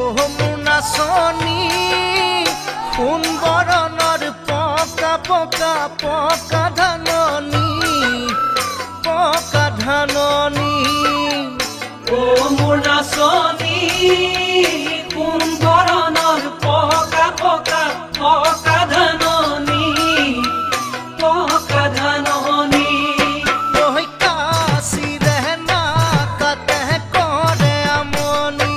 মোৰ নাচনী সোণ বৰণৰ পকা পকা পকা ধাননি মোৰ নাচনী কোন ধৰণৰ পকা পকা পকা ধাননি ঐ কাচিৰে নাকাতে কৰে আমনি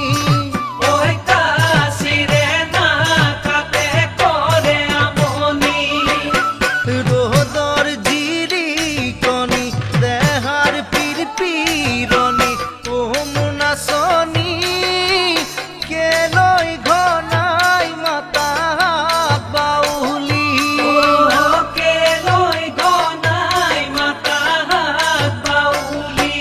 ঐ কাচিৰে নাকাতে কৰে আমনি ৰ'দৰ জিৰিকনি দেহাৰ পিৰপিৰণি মোৰ নাচনী কেলৈ ঘনাই মাতা বাউলি কেলৈ গনাই মাতা বাউলি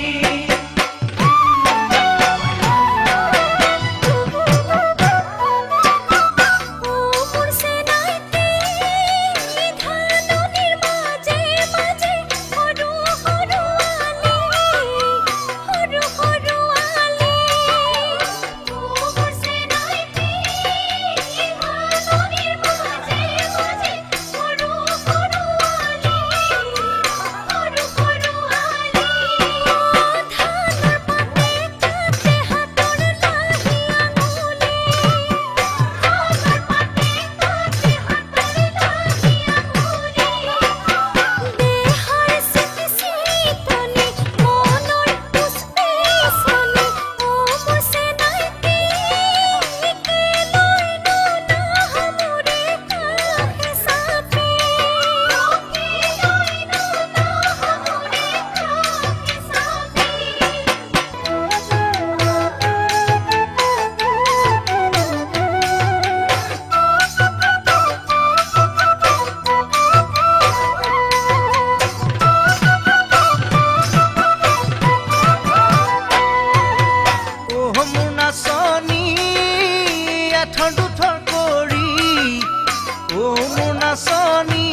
নাচনী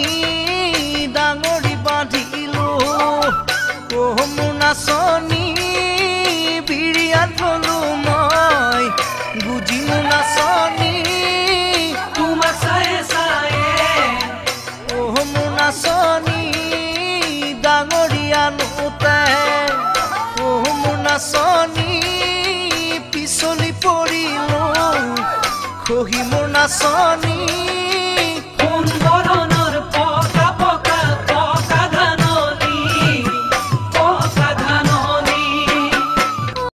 ডাঙৰি বান্ধিলো মোৰ নাচনী বিৰিয়াত থলো মই বুজিলো নাচনী তোমাক চায়ে চায়ে মোৰ নাচনী ডাঙৰি আনোতে মোৰ নাচনী পিছলি পৰিলো খহি মোৰ নাচনী